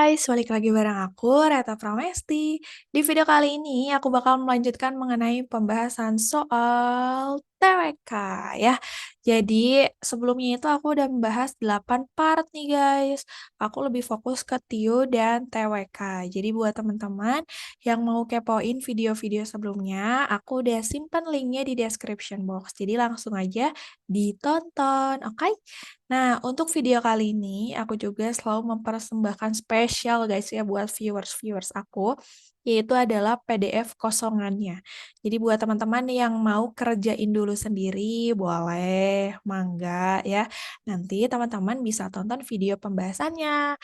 guys, balik lagi bareng aku, Reta Pramesti. Di video kali ini aku bakal melanjutkan mengenai pembahasan soal TWK ya. Jadi sebelumnya itu aku udah membahas 8 part nih guys. Aku lebih fokus ke TIU dan TWK. Jadi buat teman-teman yang mau kepoin video-video sebelumnya, aku udah simpan linknya di description box. Jadi langsung aja ditonton, oke? Nah, untuk video kali ini aku juga selalu mempersembahkan spesial guys ya buat viewers-viewers aku, yaitu adalah PDF kosongannya. Jadi buat teman-teman yang mau kerjain dulu sendiri, boleh, mangga ya. Nanti teman-teman bisa tonton video pembahasannya.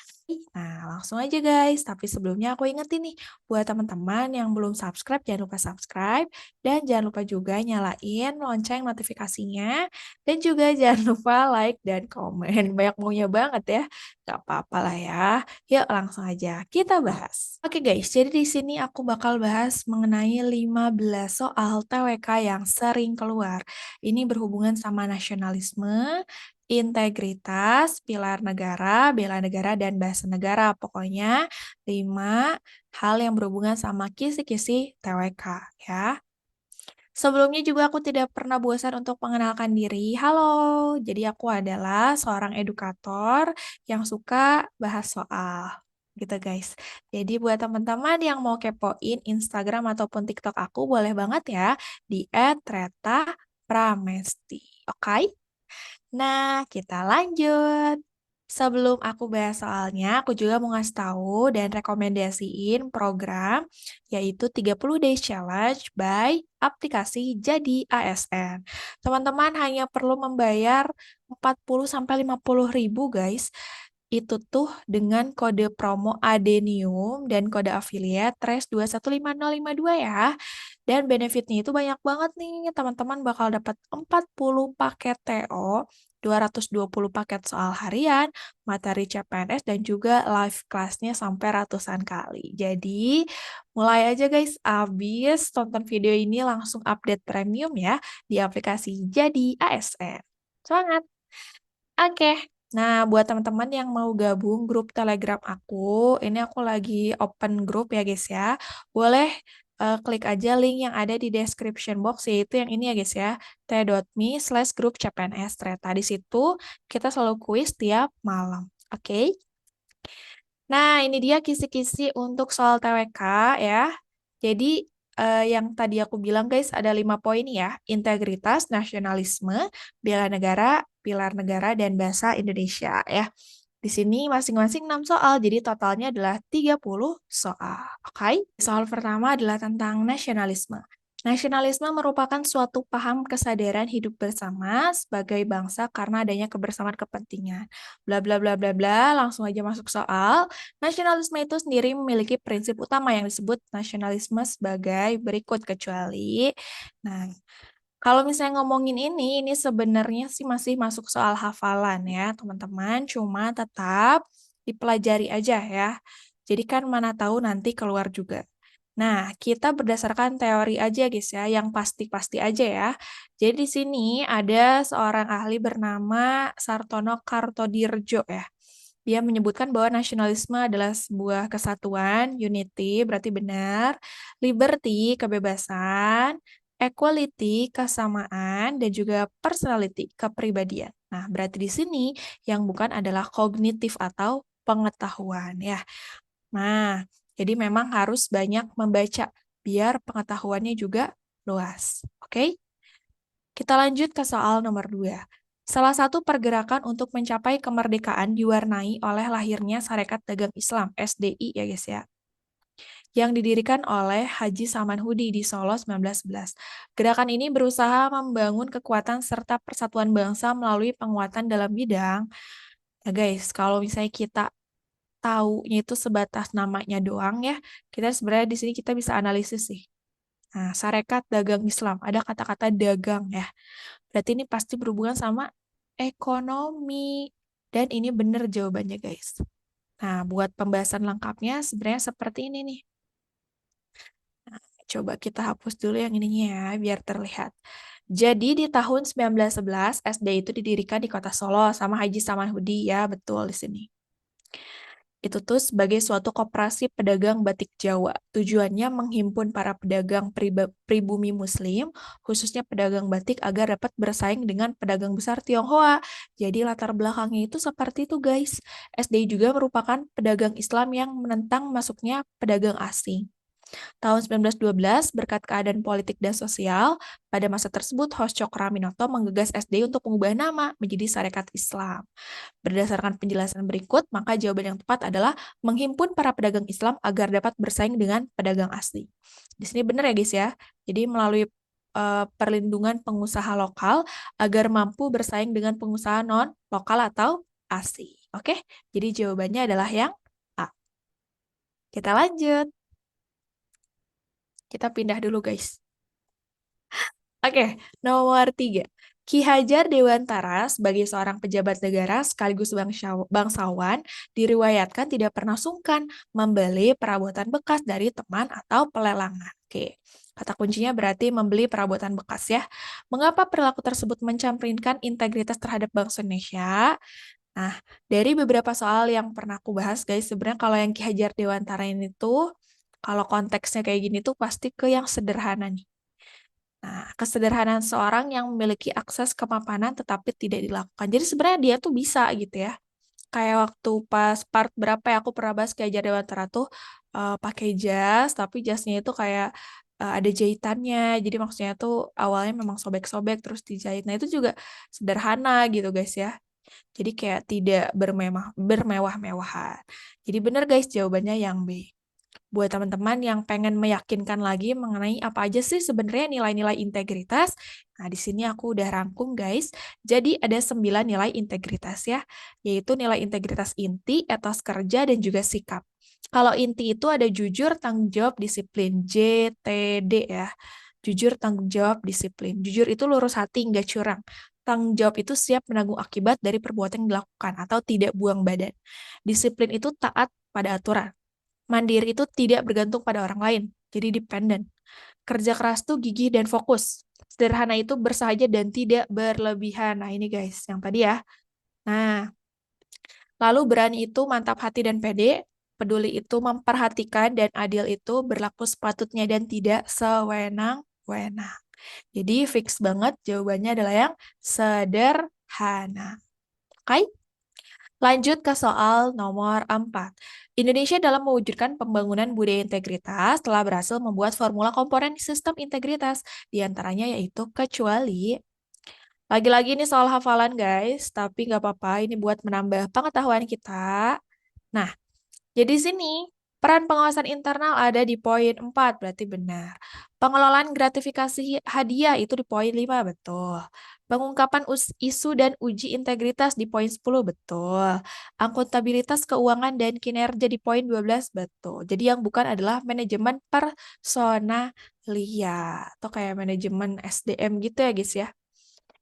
Nah, langsung aja guys. Tapi sebelumnya aku ingetin nih, buat teman-teman yang belum subscribe, jangan lupa subscribe. Dan jangan lupa juga nyalain lonceng notifikasinya dan juga jangan lupa like dan komen. Banyak maunya banget ya. Gak apa-apa lah ya. Yuk langsung aja kita bahas. Oke guys, jadi di sini aku bakal bahas mengenai 15 soal TWK yang sering keluar. Ini berhubungan sama nasionalisme, integritas, pilar negara, bela negara, dan bahasa negara. Pokoknya 5 hal yang berhubungan sama kisi-kisi TWK ya. Sebelumnya juga aku tidak pernah bosan untuk mengenalkan diri. Halo, jadi aku adalah seorang edukator yang suka bahas soal. Gitu guys. Jadi buat teman-teman yang mau kepoin Instagram ataupun TikTok aku boleh banget ya di @retapramesti. Oke? Nah, kita lanjut. Sebelum aku bahas soalnya, aku juga mau ngasih tahu dan rekomendasiin program yaitu 30 Days Challenge by aplikasi Jadi ASN. Teman-teman hanya perlu membayar 40 sampai 50 ribu guys. Itu tuh dengan kode promo Adenium dan kode affiliate TRES215052 ya. Dan benefitnya itu banyak banget nih. Teman-teman bakal dapat 40 paket TO, 220 paket soal harian, materi CPNS, dan juga live kelasnya sampai ratusan kali. Jadi, mulai aja guys, abis tonton video ini langsung update premium ya di aplikasi Jadi ASN. Semangat! Oke. Nah, buat teman-teman yang mau gabung grup Telegram aku, ini aku lagi open grup ya guys ya. Boleh klik aja link yang ada di description box, yaitu yang ini ya guys ya, t.me/grup CPNS Treta. Di situ kita selalu kuis tiap malam. Oke? Nah, ini dia kisi-kisi untuk soal TWK ya. Jadi, yang tadi aku bilang guys, ada 5 poin ya. Integritas, nasionalisme, bela negara, pilar negara, dan bahasa Indonesia ya. Di sini masing-masing 6 soal, jadi totalnya adalah 30 soal. Oke? Soal pertama adalah tentang nasionalisme. Nasionalisme merupakan suatu paham kesadaran hidup bersama sebagai bangsa karena adanya kebersamaan kepentingan. Bla bla bla bla bla, langsung aja masuk soal. Nasionalisme itu sendiri memiliki prinsip utama yang disebut nasionalisme sebagai berikut kecuali. Nah, kalau misalnya ngomongin ini sebenarnya sih masih masuk soal hafalan ya, teman-teman. Cuma tetap dipelajari aja ya. Jadi kan mana tahu nanti keluar juga. Nah, kita berdasarkan teori aja guys ya, yang pasti-pasti aja ya. Jadi di sini ada seorang ahli bernama Sartono Kartodirdjo ya. Dia menyebutkan bahwa nasionalisme adalah sebuah kesatuan, unity berarti benar, liberty kebebasan, equality kesamaan, dan juga personality kepribadian. Nah, berarti di sini yang bukan adalah kognitif atau pengetahuan ya. Nah, jadi memang harus banyak membaca biar pengetahuannya juga luas. Oke? Kita lanjut ke soal nomor 2. Salah satu pergerakan untuk mencapai kemerdekaan diwarnai oleh lahirnya Sarekat Dagang Islam, SDI ya guys ya, yang didirikan oleh Haji Saman Hudi di Solo 1911. Gerakan ini berusaha membangun kekuatan serta persatuan bangsa melalui penguatan dalam bidang. Nah guys, kalau misalnya kita taunya itu sebatas namanya doang ya, kita sebenarnya di sini kita bisa analisis sih. Nah, Sarekat Dagang Islam, ada kata-kata dagang ya. Berarti ini pasti berhubungan sama ekonomi. Dan ini benar jawabannya guys. Nah, buat pembahasan lengkapnya sebenarnya seperti ini nih. Nah, coba kita hapus dulu yang ininya ya, biar terlihat. Jadi di tahun 1911, SD itu didirikan di kota Solo sama Haji Saman Hudi ya, betul di sini. Itu tuh sebagai suatu koperasi pedagang batik Jawa. Tujuannya menghimpun para pedagang pribumi Muslim, khususnya pedagang batik agar dapat bersaing dengan pedagang besar Tionghoa. Jadi latar belakangnya itu seperti itu guys. SDI juga merupakan pedagang Islam yang menentang masuknya pedagang asing. Tahun 1912, berkat keadaan politik dan sosial, pada masa tersebut Host Cokroaminoto menggagas SDI untuk mengubah nama menjadi Sarekat Islam. Berdasarkan penjelasan berikut, maka jawaban yang tepat adalah menghimpun para pedagang Islam agar dapat bersaing dengan pedagang asli. Di sini benar ya guys ya. Jadi melalui perlindungan pengusaha lokal agar mampu bersaing dengan pengusaha non lokal atau asing. Oke, jadi jawabannya adalah yang A. Kita lanjut. Kita pindah dulu guys. Oke, nomor 3. Ki Hajar Dewantara sebagai seorang pejabat negara sekaligus bangsawan diriwayatkan tidak pernah sungkan membeli perabotan bekas dari teman atau pelelangan. Oke, kata kuncinya berarti membeli perabotan bekas ya. Mengapa perilaku tersebut mencerminkan integritas terhadap bangsa Indonesia? Nah, dari beberapa soal yang pernah aku bahas guys, sebenarnya kalau yang Ki Hajar Dewantara ini tuh, kalau konteksnya kayak gini tuh pasti ke yang sederhana nih. Nah, kesederhanaan seorang yang memiliki akses kemapanan tetapi tidak dilakukan. Jadi sebenarnya dia tuh bisa gitu ya. Kayak waktu pas part berapa ya aku pernah bahas kayak Jar Dewantara tuh pakai jas, tapi jasnya itu kayak ada jahitannya. Jadi maksudnya tuh awalnya memang sobek-sobek terus dijahit. Nah, itu juga sederhana gitu guys ya. Jadi kayak tidak bermewah-mewahan. Jadi benar guys jawabannya yang B. Buat teman-teman yang pengen meyakinkan lagi mengenai apa aja sih sebenarnya nilai-nilai integritas. Nah, di sini aku udah rangkum guys. Jadi ada 9 nilai integritas ya, yaitu nilai integritas inti, etos kerja, dan juga sikap. Kalau inti itu ada jujur, tanggung jawab, disiplin. JTD ya. Jujur, tanggung jawab, disiplin. Jujur itu lurus hati, nggak curang. Tanggung jawab itu siap menanggung akibat dari perbuatan yang dilakukan atau tidak buang badan. Disiplin itu taat pada aturan. Mandiri itu tidak bergantung pada orang lain, jadi dependen. Kerja keras tuh gigih dan fokus. Sederhana itu bersahaja dan tidak berlebihan. Nah ini guys, yang tadi ya. Nah, lalu berani itu mantap hati dan pede. Peduli itu memperhatikan dan adil itu berlaku sepatutnya dan tidak sewenang-wenang. Jadi fix banget jawabannya adalah yang sederhana. Oke? Lanjut ke soal nomor 4. Indonesia dalam mewujudkan pembangunan budaya integritas telah berhasil membuat formula komponen sistem integritas, diantaranya yaitu kecuali. Lagi-lagi ini soal hafalan guys, tapi nggak apa-apa, ini buat menambah pengetahuan kita. Nah, jadi sini peran pengawasan internal ada di poin 4, berarti benar. Pengelolaan gratifikasi hadiah itu di poin 5, betul. Pengungkapan isu dan uji integritas di poin 10, betul. Akuntabilitas keuangan dan kinerja di poin 12, betul. Jadi yang bukan adalah manajemen personalia atau kayak manajemen SDM gitu ya guys ya.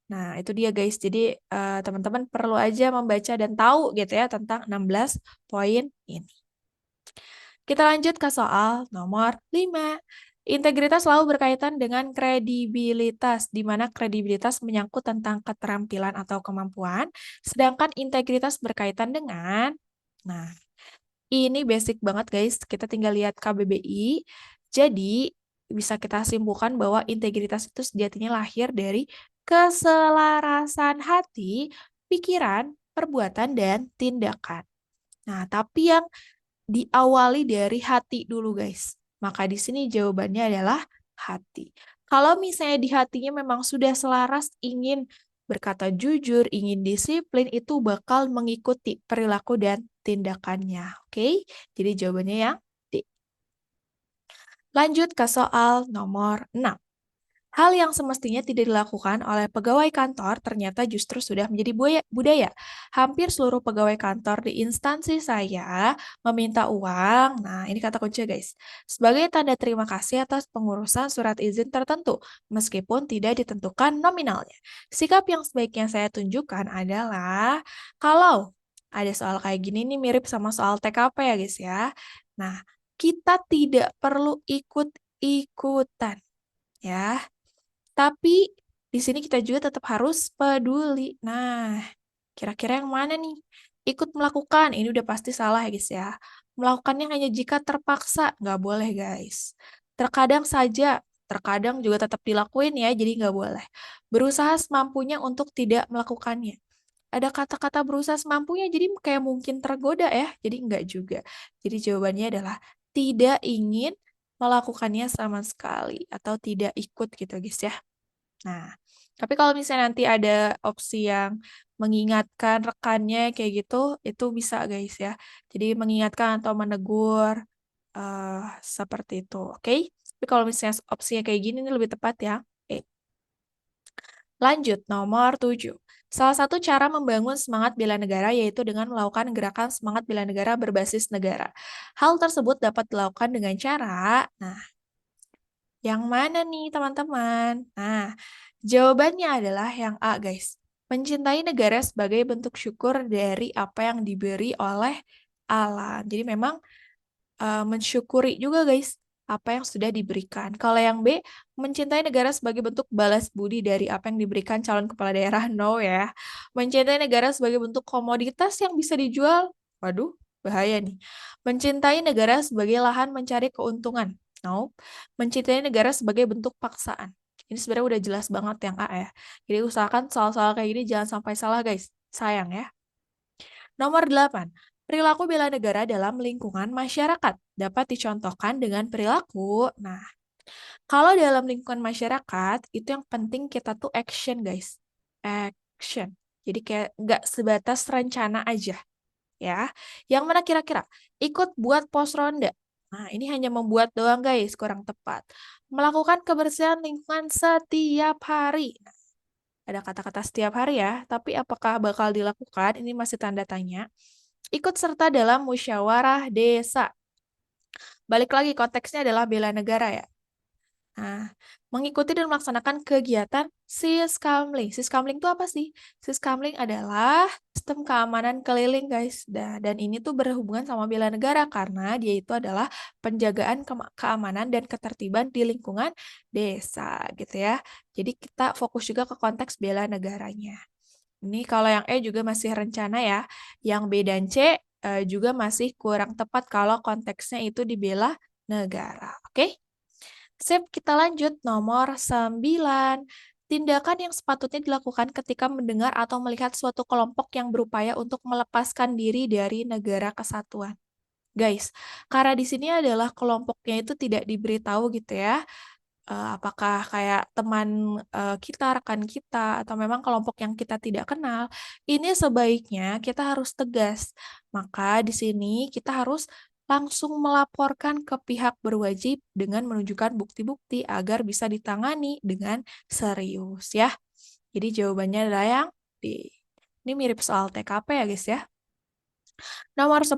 Nah, itu dia guys. Jadi teman-teman perlu aja membaca dan tahu gitu ya tentang 16 poin ini. Kita lanjut ke soal nomor 5. Integritas selalu berkaitan dengan kredibilitas, di mana kredibilitas menyangkut tentang keterampilan atau kemampuan, sedangkan integritas berkaitan dengan, nah, ini basic banget guys, kita tinggal lihat KBBI. Jadi, bisa kita simpulkan bahwa integritas itu sejatinya lahir dari keselarasan hati, pikiran, perbuatan, dan tindakan. Nah, tapi yang diawali dari hati dulu, guys. Maka di sini jawabannya adalah hati. Kalau misalnya di hatinya memang sudah selaras ingin berkata jujur, ingin disiplin, itu bakal mengikuti perilaku dan tindakannya. Oke? Jadi jawabannya yang D. Lanjut ke soal nomor 6. Hal yang semestinya tidak dilakukan oleh pegawai kantor ternyata justru sudah menjadi budaya. Hampir seluruh pegawai kantor di instansi saya meminta uang. Nah, ini kata kunci guys. Sebagai tanda terima kasih atas pengurusan surat izin tertentu, meskipun tidak ditentukan nominalnya. Sikap yang sebaiknya saya tunjukkan adalah kalau ada soal kayak gini nih mirip sama soal TKP ya guys ya. Nah, kita tidak perlu ikut-ikutan ya. Tapi di sini kita juga tetap harus peduli. Nah, kira-kira yang mana nih? Ikut melakukan, ini udah pasti salah ya guys ya. Melakukannya hanya jika terpaksa, nggak boleh guys. Terkadang saja, terkadang juga tetap dilakuin ya, jadi nggak boleh. Berusaha semampunya untuk tidak melakukannya. Ada kata-kata berusaha semampunya, jadi kayak mungkin tergoda ya, jadi enggak juga. Jadi jawabannya adalah tidak ingin melakukannya sama sekali, atau tidak ikut gitu guys ya. Nah, tapi kalau misalnya nanti ada opsi yang mengingatkan rekannya kayak gitu, itu bisa guys ya. Jadi mengingatkan atau menegur seperti itu, oke? Tapi kalau misalnya opsinya kayak gini ini lebih tepat ya. Oke. Lanjut, nomor 7. Salah satu cara membangun semangat bela negara yaitu dengan melakukan gerakan semangat bela negara berbasis negara. Hal tersebut dapat dilakukan dengan cara, nah, yang mana nih teman-teman? Nah, jawabannya adalah yang A guys. Mencintai negara sebagai bentuk syukur dari apa yang diberi oleh alam. Jadi memang mensyukuri juga guys apa yang sudah diberikan. Kalau yang B, mencintai negara sebagai bentuk balas budi dari apa yang diberikan calon kepala daerah, no ya. Mencintai negara sebagai bentuk komoditas yang bisa dijual, waduh, bahaya nih. Mencintai negara sebagai lahan mencari keuntungan, no. Mencintai negara sebagai bentuk paksaan. Ini sebenarnya udah jelas banget yang A ya. Jadi usahakan soal-soal kayak gini jangan sampai salah guys. Sayang ya. Nomor 8. Perilaku bela negara dalam lingkungan masyarakat dapat dicontohkan dengan perilaku. Nah, kalau dalam lingkungan masyarakat, itu yang penting kita tuh action, guys. Action. Jadi kayak nggak sebatas rencana aja, ya. Yang mana kira-kira? Ikut buat pos ronda. Nah, ini hanya membuat doang, guys. Kurang tepat. Melakukan kebersihan lingkungan setiap hari. Nah, ada kata-kata setiap hari ya, tapi apakah bakal dilakukan? Ini masih tanda tanya. Ikut serta dalam musyawarah desa. Balik lagi konteksnya adalah bela negara ya. Nah, mengikuti dan melaksanakan kegiatan Siskamling. Siskamling itu apa sih? Siskamling adalah sistem keamanan keliling, guys. Dan ini tuh berhubungan sama bela negara karena dia itu adalah penjagaan keamanan dan ketertiban di lingkungan desa, gitu ya. Jadi kita fokus juga ke konteks bela negaranya. Ini kalau yang E juga masih rencana ya. Yang B dan C juga masih kurang tepat kalau konteksnya itu dibela negara. Oke? Sip, kita lanjut. Nomor 9. Tindakan yang sepatutnya dilakukan ketika mendengar atau melihat suatu kelompok yang berupaya untuk melepaskan diri dari negara kesatuan. Guys, karena di sini adalah kelompoknya itu tidak diberitahu gitu ya, apakah kayak teman, kita, rekan kita, atau memang kelompok yang kita tidak kenal, ini sebaiknya kita harus tegas. Maka di sini kita harus langsung melaporkan ke pihak berwajib dengan menunjukkan bukti-bukti agar bisa ditangani dengan serius ya. Jadi jawabannya adalah yang D. Ini mirip soal TKP ya guys ya. Nomor 10.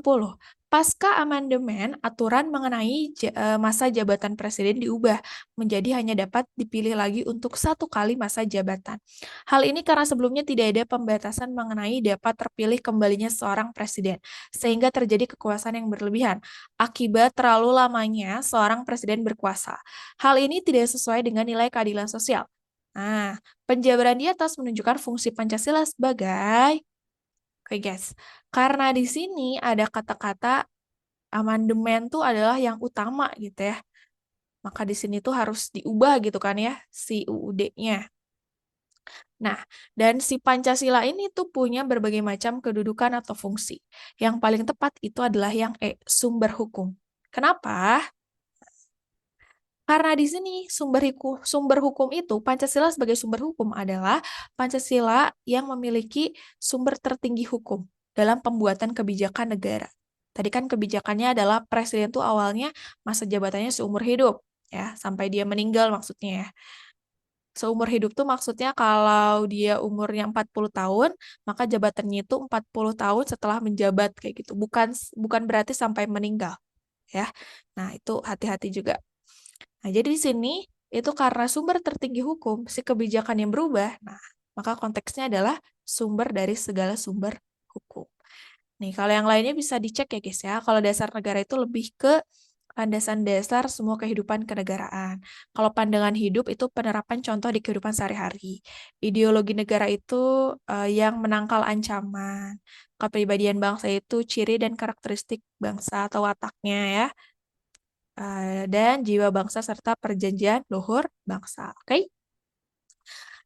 Pasca amandemen, aturan mengenai masa jabatan presiden diubah menjadi hanya dapat dipilih lagi untuk 1 kali masa jabatan. Hal ini karena sebelumnya tidak ada pembatasan mengenai dapat terpilih kembalinya seorang presiden, sehingga terjadi kekuasaan yang berlebihan akibat terlalu lamanya seorang presiden berkuasa. Hal ini tidak sesuai dengan nilai keadilan sosial. Nah, penjabaran di atas menunjukkan fungsi Pancasila sebagai. Oke guys, karena di sini ada kata-kata amandemen tuh adalah yang utama gitu ya. Maka di sini tuh harus diubah gitu kan ya, si UUD-nya. Nah, dan si Pancasila ini tuh punya berbagai macam kedudukan atau fungsi. Yang paling tepat itu adalah yang E, sumber hukum. Kenapa? Karena di sini sumber hukum itu, Pancasila sebagai sumber hukum adalah Pancasila yang memiliki sumber tertinggi hukum dalam pembuatan kebijakan negara. Tadi kan kebijakannya adalah presiden itu awalnya masa jabatannya seumur hidup, ya, sampai dia meninggal maksudnya ya. Seumur hidup tuh maksudnya kalau dia umurnya 40 tahun, maka jabatannya itu 40 tahun setelah menjabat kayak gitu. Bukan berarti sampai meninggal, ya. Nah, itu hati-hati juga. Nah, jadi di sini itu karena sumber tertinggi hukum, si kebijakan yang berubah, nah, maka konteksnya adalah sumber dari segala sumber hukum. Nih, kalau yang lainnya bisa dicek ya guys ya, kalau dasar negara itu lebih ke landasan dasar semua kehidupan kenegaraan. Kalau pandangan hidup itu penerapan contoh di kehidupan sehari-hari. Ideologi negara itu yang menangkal ancaman. Kepribadian bangsa itu ciri dan karakteristik bangsa atau wataknya ya. Dan jiwa bangsa serta perjanjian luhur bangsa. Oke?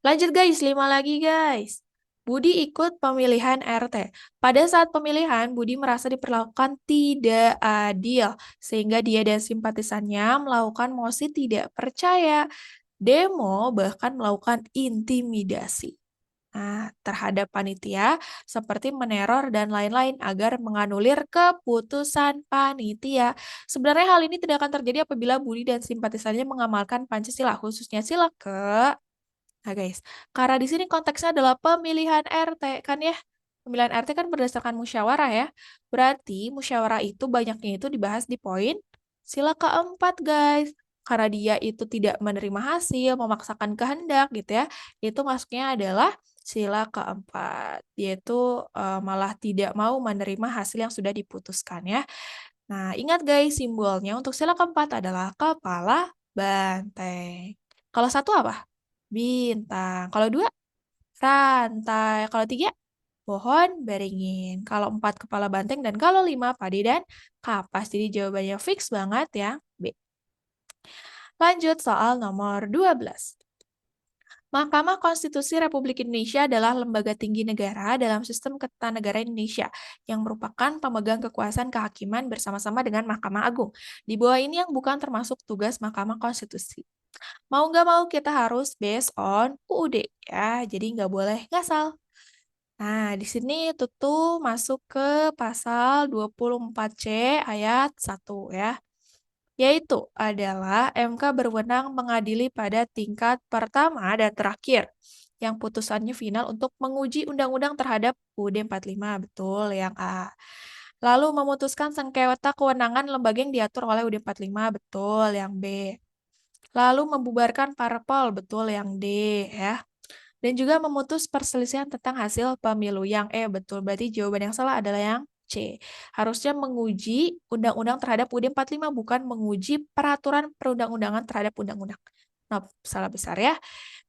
Lanjut guys, 5 lagi guys. Budi ikut pemilihan RT. Pada saat pemilihan, Budi merasa diperlakukan tidak adil, sehingga dia dan simpatisannya melakukan mosi tidak percaya, demo, bahkan melakukan intimidasi. Nah, terhadap panitia, seperti meneror dan lain-lain agar menganulir keputusan panitia. Sebenarnya hal ini tidak akan terjadi apabila Budi dan simpatisannya mengamalkan Pancasila, khususnya sila ke. Nah, guys, karena di sini konteksnya adalah pemilihan RT, kan ya? Pemilihan RT kan berdasarkan musyawarah ya. Berarti musyawarah itu banyaknya itu dibahas di poin sila keempat, guys. Karena dia itu tidak menerima hasil, memaksakan kehendak gitu ya. Itu masuknya adalah sila keempat. Dia itu malah tidak mau menerima hasil yang sudah diputuskan ya. Nah, ingat guys, simbolnya untuk sila keempat adalah kepala banteng. Kalau satu apa? Bintang. Kalau dua, rantai. Kalau tiga, pohon beringin. Kalau empat, kepala banteng. Dan kalau lima, padi dan kapas. Jadi jawabannya fix banget ya. B. Lanjut soal nomor 12. Mahkamah Konstitusi Republik Indonesia adalah lembaga tinggi negara dalam sistem ketatanegaraan Indonesia yang merupakan pemegang kekuasaan kehakiman bersama-sama dengan Mahkamah Agung. Di bawah ini yang bukan termasuk tugas Mahkamah Konstitusi. Mau nggak mau kita harus based on UUD ya, jadi nggak boleh ngasal. Nah, di sini itu tuh masuk ke pasal 24C ayat 1 ya, yaitu adalah MK berwenang mengadili pada tingkat pertama dan terakhir yang putusannya final untuk menguji undang-undang terhadap UUD 45, betul yang A. Lalu memutuskan sengketa kewenangan lembaga yang diatur oleh UUD 45, betul yang B. Lalu membubarkan parpol, betul yang D ya. Dan juga memutus perselisihan tentang hasil pemilu yang E, betul. Berarti jawaban yang salah adalah yang C. Harusnya menguji undang-undang terhadap UUD 45, bukan menguji peraturan perundang-undangan terhadap undang-undang. Nah, salah besar ya.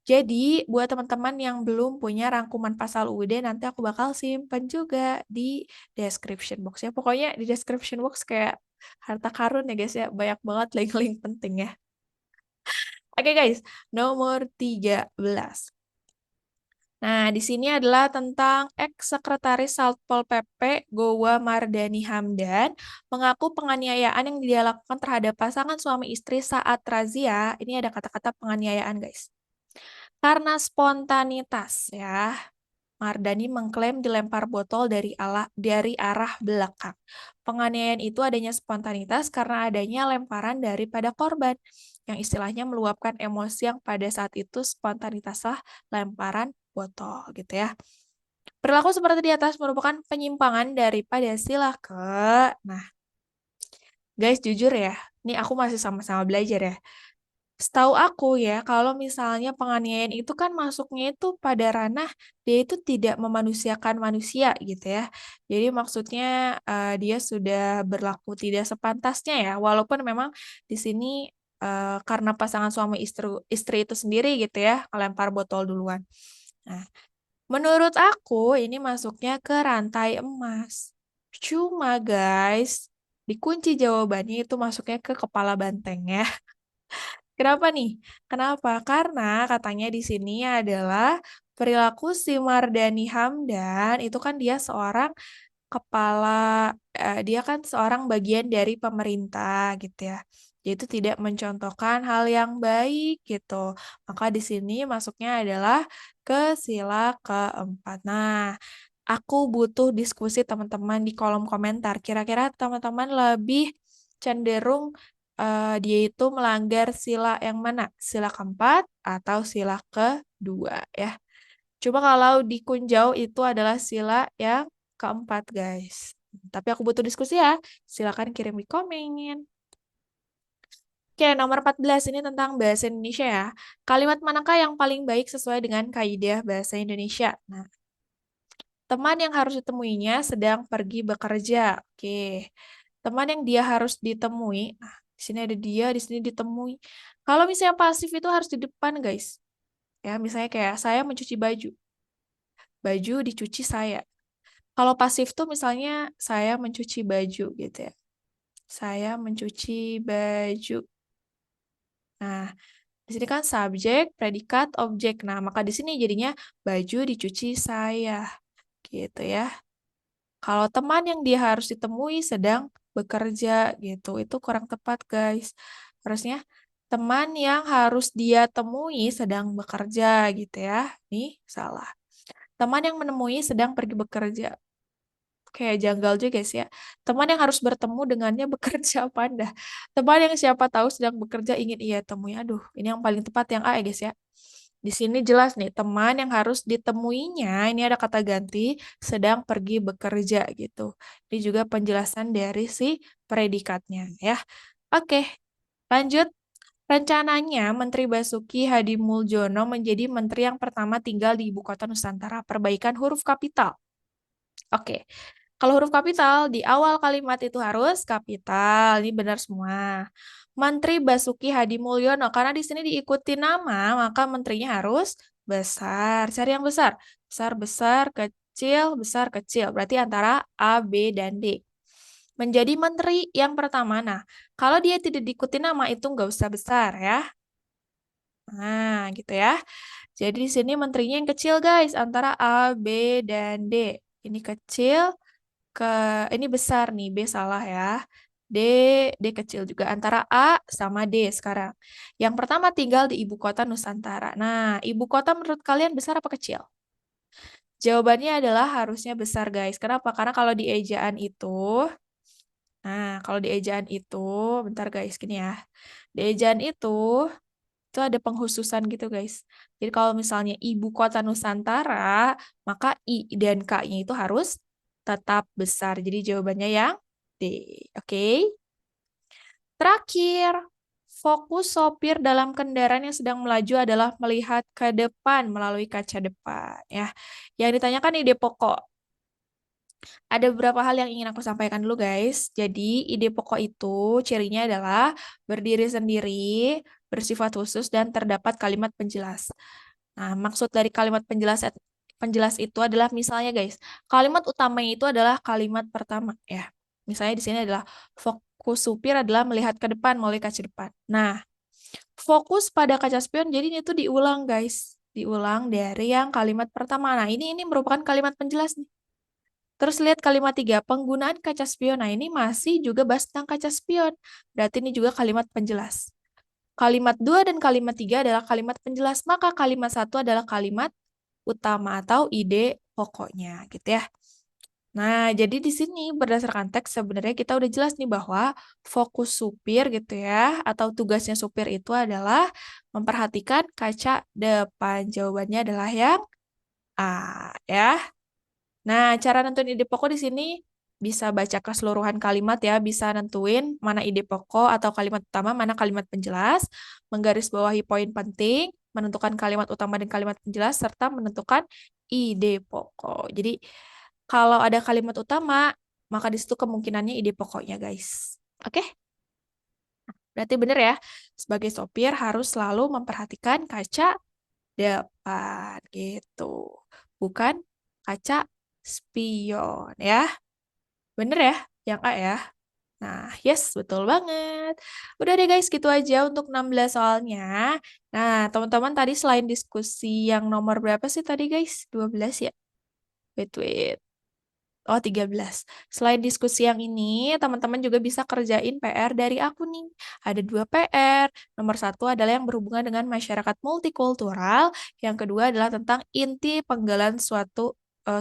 Jadi, buat teman-teman yang belum punya rangkuman pasal UUD, nanti aku bakal simpen juga di description box ya. Pokoknya di description box kayak harta karun ya guys ya. Banyak banget link-link penting ya. Oke guys, nomor 13. Nah, di sini adalah tentang ex-sekretaris Satpol PP Gowa Mardani Hamdan mengaku penganiayaan yang dia lakukan terhadap pasangan suami istri saat razia. Ini ada kata-kata penganiayaan, guys. Karena spontanitas ya. Mardani mengklaim dilempar botol dari arah belakang. Penganiayaan itu adanya spontanitas karena adanya lemparan daripada korban, yang istilahnya meluapkan emosi yang pada saat itu spontanitaslah lemparan botol gitu ya. Perilaku seperti di atas merupakan penyimpangan daripada sila ke. Nah, guys jujur ya, ini aku masih sama-sama belajar ya. Setahu aku ya, kalau misalnya penganiayaan itu kan masuknya itu pada ranah dia itu tidak memanusiakan manusia gitu ya. Jadi maksudnya dia sudah berlaku tidak sepantasnya ya, walaupun memang di sini karena pasangan suami istri itu sendiri gitu ya, lempar botol duluan. Nah, menurut aku ini masuknya ke rantai emas. Cuma guys, dikunci jawabannya itu masuknya ke kepala banteng ya. Kenapa nih? Kenapa? Karena katanya di sini adalah perilaku si Mardani Hamdan itu kan dia seorang kepala, dia kan seorang bagian dari pemerintah gitu ya. Dia itu tidak mencontohkan hal yang baik gitu. Maka di sini masuknya adalah ke sila keempat. Nah, aku butuh diskusi teman-teman di kolom komentar. Kira-kira teman-teman lebih cenderung dia itu melanggar sila yang mana? Sila keempat atau sila kedua ya. Coba kalau di Kunjau itu adalah sila yang keempat, guys. Tapi aku butuh diskusi ya. Silakan kirim di komen. Oke, nomor 14 ini tentang bahasa Indonesia ya. Kalimat manakah yang paling baik sesuai dengan kaidah bahasa Indonesia? Nah, teman yang harus ditemuinya sedang pergi bekerja. Oke. Teman yang dia harus ditemui. Nah, Di sini ada dia, di sini ditemui. Kalau misalnya pasif itu harus di depan, guys. Ya, misalnya kayak saya mencuci baju. Baju dicuci saya. Kalau pasif tuh misalnya saya mencuci baju gitu ya. Saya mencuci baju. Nah, di sini kan subjek, predikat, objek. Nah, maka di sini jadinya baju dicuci saya. Gitu ya. Kalau teman yang dia harus ditemui sedang bekerja gitu, itu kurang tepat, guys. Harusnya teman yang harus dia temui sedang bekerja gitu ya. Nih, salah. Teman yang menemui sedang pergi bekerja. Kayak janggal juga guys ya. Teman yang harus bertemu dengannya bekerja apa Anda? Teman yang siapa tahu sedang bekerja ingin ia temui. Aduh, ini yang paling tepat yang A ya guys ya. Di sini jelas nih, teman yang harus ditemuinya, ini ada kata ganti, sedang pergi bekerja gitu. Ini juga penjelasan dari si predikatnya ya. Oke, lanjut. Rencananya, Menteri Basuki Hadi Muljono menjadi menteri yang pertama tinggal di Ibu Kota Nusantara. Perbaikan huruf kapital. Oke, kalau huruf kapital di awal kalimat itu harus kapital. Ini benar semua. Menteri Basuki Hadi Mulyono, karena di sini diikuti nama, maka menterinya harus besar. Cari yang besar. Besar, besar, kecil, besar, kecil. Berarti antara A, B, dan D. Menjadi menteri yang pertama. Nah, kalau dia tidak diikuti nama, itu nggak usah besar ya. Nah, gitu ya. Jadi di sini menterinya yang kecil, guys. Antara A, B, dan D. Ini kecil, ke ini besar nih, B salah ya. D, D kecil juga antara A sama D sekarang. Yang pertama tinggal di ibu kota Nusantara. Nah, ibu kota menurut kalian besar apa kecil? Jawabannya adalah harusnya besar, guys. Kenapa? Karena kalau di ejaan itu, kalau di ejaan itu, bentar guys, gini ya. Di ejaan itu ada penghususan gitu, guys. Jadi kalau misalnya ibu kota Nusantara, maka I dan K-nya itu harus tetap besar. Jadi jawabannya yang D. Oke. Terakhir, fokus sopir dalam kendaraan yang sedang melaju adalah melihat ke depan melalui kaca depan. Ya, yang ditanyakan ide pokok. Ada beberapa hal yang ingin aku sampaikan dulu, guys. Jadi, ide pokok itu cirinya adalah berdiri sendiri, bersifat khusus, dan terdapat kalimat penjelas. Nah, maksud dari kalimat penjelas penjelas itu adalah misalnya guys, kalimat utamanya itu adalah kalimat pertama ya. Misalnya di sini adalah fokus supir adalah melihat ke depan melalui kaca depan. Nah, fokus pada kaca spion jadi itu diulang guys. Diulang dari yang kalimat pertama. Nah, ini merupakan kalimat penjelas nih. Terus lihat kalimat 3, penggunaan kaca spion. Nah, ini masih juga bahas tentang kaca spion. Berarti ini juga kalimat penjelas. Kalimat 2 dan kalimat 3 adalah kalimat penjelas, maka kalimat 1 adalah kalimat utama atau ide pokoknya gitu ya. Nah, jadi di sini berdasarkan teks sebenarnya kita udah jelas nih bahwa fokus supir gitu ya, atau tugasnya supir itu adalah memperhatikan kaca depan. Jawabannya adalah yang A ya. Nah, cara nentuin ide pokok di sini bisa baca keseluruhan kalimat ya, bisa nentuin mana ide pokok atau kalimat utama, mana kalimat penjelas, menggarisbawahi poin penting, menentukan kalimat utama dan kalimat penjelas, serta menentukan ide pokok. Jadi, kalau ada kalimat utama, maka di situ kemungkinannya ide pokoknya, guys. Oke? Berarti benar ya, sebagai sopir harus selalu memperhatikan kaca depan gitu. Bukan kaca spion ya. Bener ya? Yang A ya. Nah, yes, betul banget. Udah deh guys, gitu aja untuk 16 soalnya. Nah, teman-teman tadi selain diskusi yang nomor berapa sih tadi guys? 12 ya? Wait, wait. Oh, 13. Selain diskusi yang ini, teman-teman juga bisa kerjain PR dari aku nih. Ada 2 PR. Nomor 1 adalah yang berhubungan dengan masyarakat multikultural. Yang kedua adalah tentang inti penggalan suatu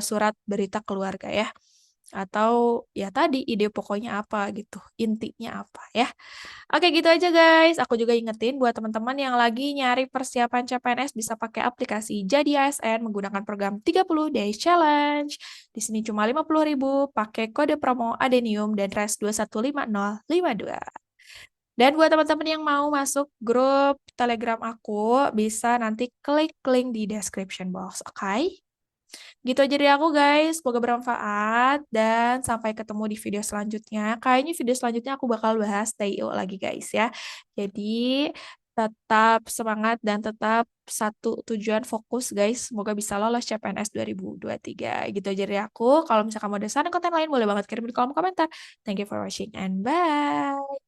surat berita keluarga ya. Atau ya tadi ide pokoknya apa gitu. Intinya apa ya. Oke, gitu aja guys. Aku juga ingetin buat teman-teman yang lagi nyari persiapan CPNS bisa pakai aplikasi Jadi ASN menggunakan program 30 Days Challenge. Di sini cuma 50.000 pakai kode promo Adenium dan RES 215052. Dan buat teman-teman yang mau masuk grup Telegram aku, bisa nanti klik link di description box, oke? Gitu aja dari aku guys, semoga bermanfaat dan sampai ketemu di video selanjutnya. Kayaknya video selanjutnya aku bakal bahas TIO lagi guys ya. Jadi tetap semangat dan tetap satu tujuan fokus guys. Semoga bisa lolos CPNS 2023. Gitu aja dari aku. Kalau misalkan mau ada saran konten lain boleh banget kirim di kolom komentar. Thank you for watching and bye.